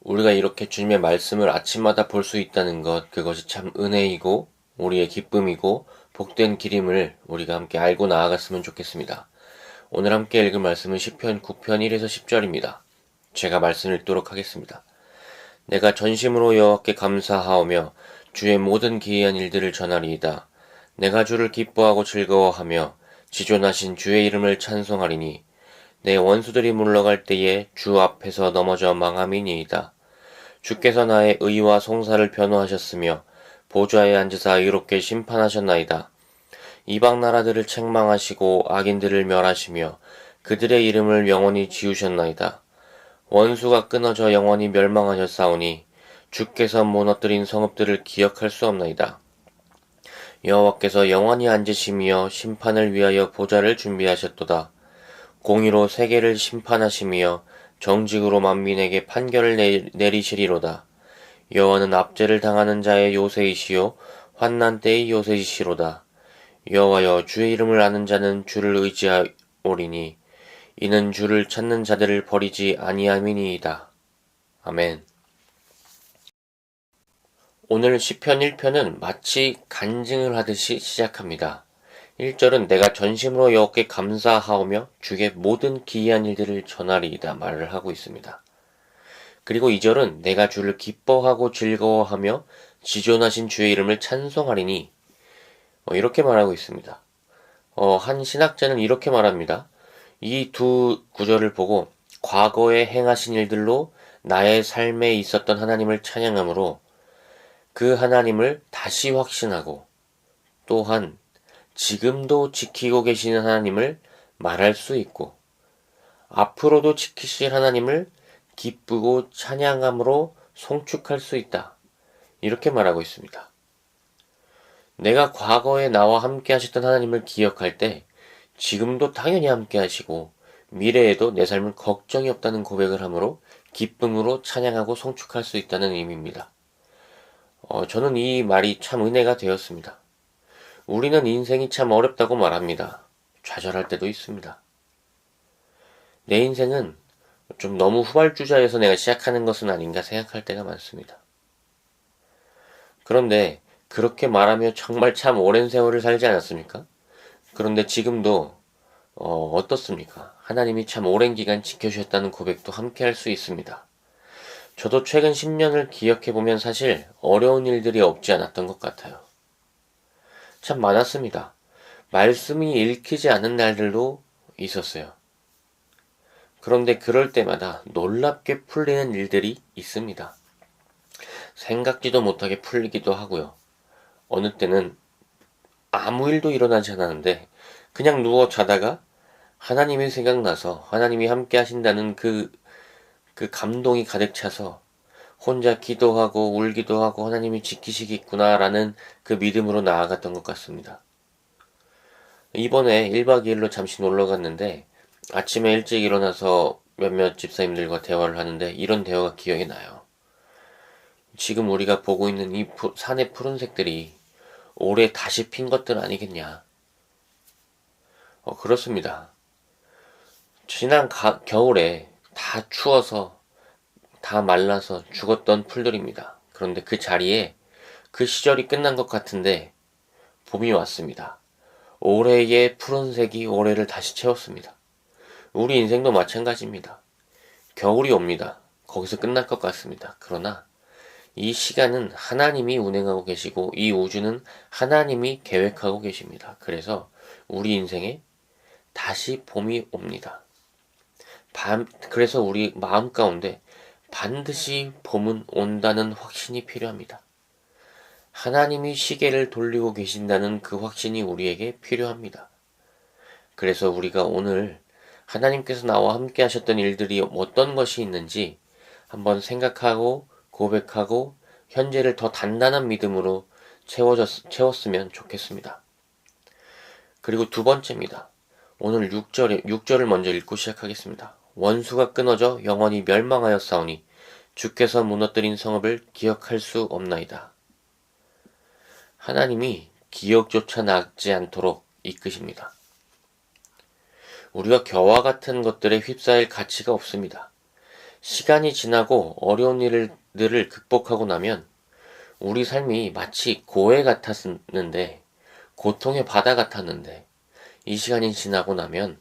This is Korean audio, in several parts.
우리가 이렇게 주님의 말씀을 아침마다 볼 수 있다는 것, 그것이 참 은혜이고 우리의 기쁨이고 복된 길임을 우리가 함께 알고 나아갔으면 좋겠습니다. 오늘 함께 읽을 말씀은 시편 9편 1에서 10절입니다. 제가 말씀을 읽도록 하겠습니다. 내가 전심으로 여호와께 감사하오며 주의 모든 기이한 일들을 전하리이다. 내가 주를 기뻐하고 즐거워하며 지존하신 주의 이름을 찬송하리니 내 원수들이 물러갈 때에 주 앞에서 넘어져 망함이니이다. 주께서 나의 의와 송사를 변호하셨으며 보좌에 앉으사 의롭게 심판하셨나이다. 이방 나라들을 책망하시고 악인들을 멸하시며 그들의 이름을 영원히 지우셨나이다. 원수가 끊어져 영원히 멸망하셨사오니 주께서 무너뜨린 성읍들을 기억할 수 없나이다. 여호와께서 영원히 앉으시며 심판을 위하여 보좌를 준비하셨도다. 공의로 세계를 심판하시며 정직으로 만민에게 판결을 내리시리로다. 여호와는 압제를 당하는 자의 요새이시요 환난 때의 요새이시로다. 여호와여, 주의 이름을 아는 자는 주를 의지하오리니 이는 주를 찾는 자들을 버리지 아니함이니이다. 아멘. 오늘 시편 1편은 마치 간증을 하듯이 시작합니다. 1절은 내가 전심으로 여호와께 감사하오며 주의 모든 기이한 일들을 전하리이다 말을 하고 있습니다. 그리고 2절은 내가 주를 기뻐하고 즐거워하며 지존하신 주의 이름을 찬송하리니 이렇게 말하고 있습니다. 한 신학자는 이렇게 말합니다. 이 두 구절을 보고 과거에 행하신 일들로 나의 삶에 있었던 하나님을 찬양하므로 그 하나님을 다시 확신하고 또한 지금도 지키고 계시는 하나님을 말할 수 있고 앞으로도 지키실 하나님을 기쁘고 찬양함으로 송축할 수 있다. 이렇게 말하고 있습니다. 내가 과거에 나와 함께 하셨던 하나님을 기억할 때 지금도 당연히 함께 하시고 미래에도 내 삶은 걱정이 없다는 고백을 하므로 기쁨으로 찬양하고 송축할 수 있다는 의미입니다. 저는 이 말이 참 은혜가 되었습니다. 우리는 인생이 참 어렵다고 말합니다. 좌절할 때도 있습니다. 내 인생은 좀 너무 후발주자에서 내가 시작하는 것은 아닌가 생각할 때가 많습니다. 그런데 그렇게 말하며 정말 참 오랜 세월을 살지 않았습니까? 그런데 지금도 어떻습니까? 하나님이 참 오랜 기간 지켜주셨다는 고백도 함께 할 수 있습니다. 저도 최근 10년을 기억해보면 사실 어려운 일들이 없지 않았던 것 같아요. 참 많았습니다. 말씀이 읽히지 않은 날들도 있었어요. 그런데 그럴 때마다 놀랍게 풀리는 일들이 있습니다. 생각지도 못하게 풀리기도 하고요. 어느 때는 아무 일도 일어나지 않았는데 그냥 누워 자다가 하나님이 생각나서 하나님이 함께 하신다는 그 감동이 가득 차서 혼자 기도하고 울기도 하고 하나님이 지키시겠구나라는 그 믿음으로 나아갔던 것 같습니다. 이번에 1박 2일로 잠시 놀러 갔는데 아침에 일찍 일어나서 몇몇 집사님들과 대화를 하는데 이런 대화가 기억이 나요. 지금 우리가 보고 있는 이 산의 푸른색들이 올해 다시 핀 것들 아니겠냐. 그렇습니다. 지난 겨울에 다 추워서 다 말라서 죽었던 풀들입니다. 그런데 그 자리에 그 시절이 끝난 것 같은데 봄이 왔습니다. 올해의 푸른색이 올해를 다시 채웠습니다. 우리 인생도 마찬가지입니다. 겨울이 옵니다. 거기서 끝날 것 같습니다. 그러나 이 시간은 하나님이 운행하고 계시고 이 우주는 하나님이 계획하고 계십니다. 그래서 우리 인생에 다시 봄이 옵니다. 그래서 우리 마음 가운데 반드시 봄은 온다는 확신이 필요합니다. 하나님이 시계를 돌리고 계신다는 그 확신이 우리에게 필요합니다. 그래서 우리가 오늘 하나님께서 나와 함께 하셨던 일들이 어떤 것이 있는지 한번 생각하고 고백하고 현재를 더 단단한 믿음으로 채웠으면 좋겠습니다. 그리고 두 번째입니다. 오늘 6절을 먼저 읽고 시작하겠습니다. 원수가 끊어져 영원히 멸망하였사오니 주께서 무너뜨린 성읍을 기억할 수 없나이다. 하나님이 기억조차 나지 않도록 이끄십니다. 우리가 겨와 같은 것들에 휩싸일 가치가 없습니다. 시간이 지나고 어려운 일들을 극복하고 나면 우리 삶이 마치 고해 같았는데, 고통의 바다 같았는데, 이 시간이 지나고 나면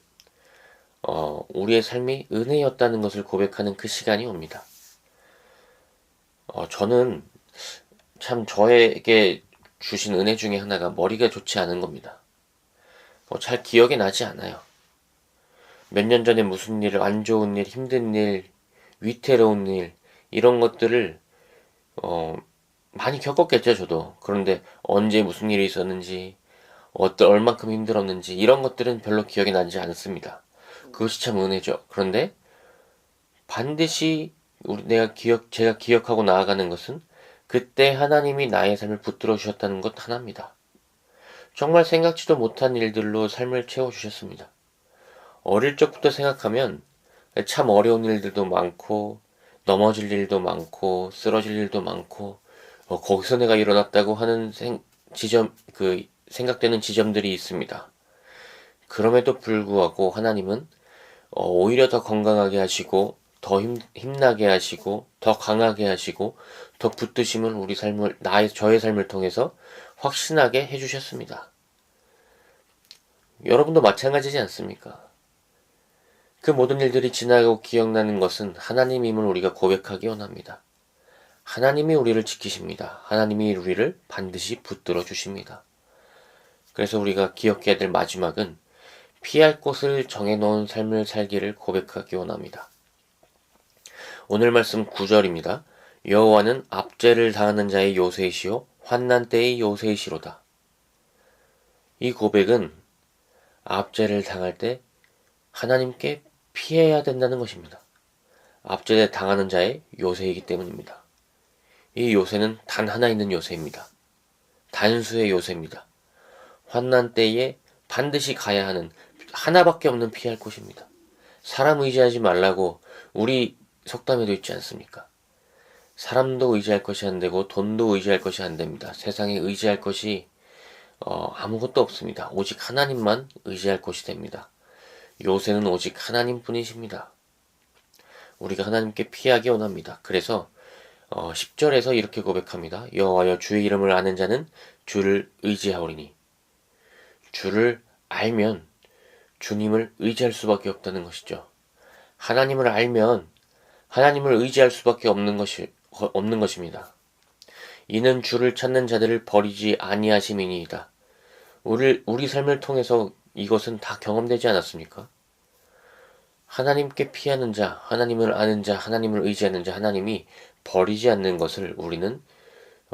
우리의 삶이 은혜였다는 것을 고백하는 그 시간이 옵니다. 저는 참 저에게 주신 은혜 중에 하나가 머리가 좋지 않은 겁니다. 잘 기억이 나지 않아요. 몇 년 전에 무슨 일, 안 좋은 일, 힘든 일, 위태로운 일, 이런 것들을 많이 겪었겠죠, 저도. 그런데 언제 무슨 일이 있었는지, 얼만큼 힘들었는지, 이런 것들은 별로 기억이 나지 않습니다. 그것이 참 은혜죠. 그런데 반드시 제가 기억하고 나아가는 것은 그때 하나님이 나의 삶을 붙들어 주셨다는 것 하나입니다. 정말 생각지도 못한 일들로 삶을 채워주셨습니다. 어릴 적부터 생각하면 참 어려운 일들도 많고, 넘어질 일도 많고, 쓰러질 일도 많고, 거기서 내가 일어났다고 하는 생각되는 지점들이 있습니다. 그럼에도 불구하고 하나님은 오히려 더 건강하게 하시고, 더 힘나게 하시고, 더 강하게 하시고, 더 붙드심을 저의 삶을 통해서 확신하게 해주셨습니다. 여러분도 마찬가지지 않습니까? 그 모든 일들이 지나고 기억나는 것은 하나님임을 우리가 고백하기 원합니다. 하나님이 우리를 지키십니다. 하나님이 우리를 반드시 붙들어 주십니다. 그래서 우리가 기억해야 될 마지막은 피할 곳을 정해놓은 삶을 살기를 고백하기 원합니다. 오늘 말씀 9절입니다. 여호와는 압제를 당하는 자의 요새이시요 환난 때의 요새이시로다. 이 고백은 압제를 당할 때 하나님께 피해야 된다는 것입니다. 압제를 당하는 자의 요새이기 때문입니다. 이 요새는 단 하나 있는 요새입니다. 단수의 요새입니다. 환난 때에 반드시 가야 하는 하나밖에 없는 피할 곳입니다. 사람 의지하지 말라고 우리 속담에도 있지 않습니까? 사람도 의지할 것이 안 되고 돈도 의지할 것이 안 됩니다. 세상에 의지할 것이 아무것도 없습니다. 오직 하나님만 의지할 것이 됩니다. 요새는 오직 하나님뿐이십니다. 우리가 하나님께 피하기 원합니다. 그래서 10절에서 이렇게 고백합니다. 여호와여 주의 이름을 아는 자는 주를 의지하오리니. 주를 알면 주님을 의지할 수밖에 없다는 것이죠. 하나님을 알면 하나님을 의지할 수밖에 없는 것입니다. 이는 주를 찾는 자들을 버리지 아니하심이니이다. 우리 삶을 통해서 이것은 다 경험되지 않았습니까? 하나님께 피하는 자, 하나님을 아는 자, 하나님을 의지하는 자, 하나님이 버리지 않는 것을 우리는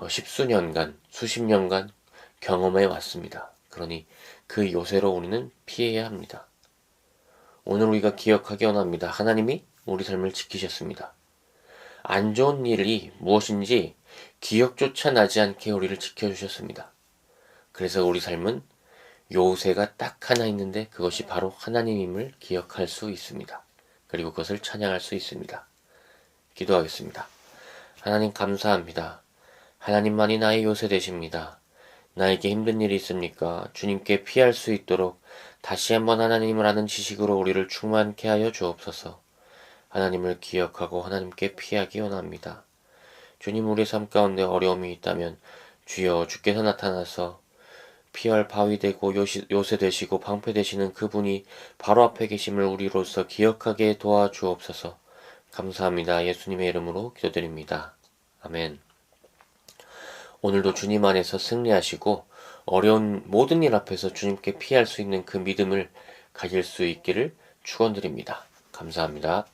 십수년간, 수십 년간 경험해 왔습니다. 그러니 그 요새로 우리는 피해야 합니다. 오늘 우리가 기억하기 원합니다. 하나님이 우리 삶을 지키셨습니다. 안 좋은 일이 무엇인지 기억조차 나지 않게 우리를 지켜주셨습니다. 그래서 우리 삶은 요새가 딱 하나 있는데 그것이 바로 하나님임을 기억할 수 있습니다. 그리고 그것을 찬양할 수 있습니다. 기도하겠습니다. 하나님 감사합니다. 하나님만이 나의 요새 되십니다. 나에게 힘든 일이 있습니까? 주님께 피할 수 있도록 다시 한번 하나님을 아는 지식으로 우리를 충만케 하여 주옵소서. 하나님을 기억하고 하나님께 피하기 원합니다. 주님 우리 삶 가운데 어려움이 있다면 주여 주께서 나타나서 피할 바위 되고 요새 되시고 방패 되시는 그분이 바로 앞에 계심을 우리로서 기억하게 도와주옵소서. 감사합니다. 예수님의 이름으로 기도드립니다. 아멘. 오늘도 주님 안에서 승리하시고 어려운 모든 일 앞에서 주님께 피할 수 있는 그 믿음을 가질 수 있기를 축원드립니다. 감사합니다.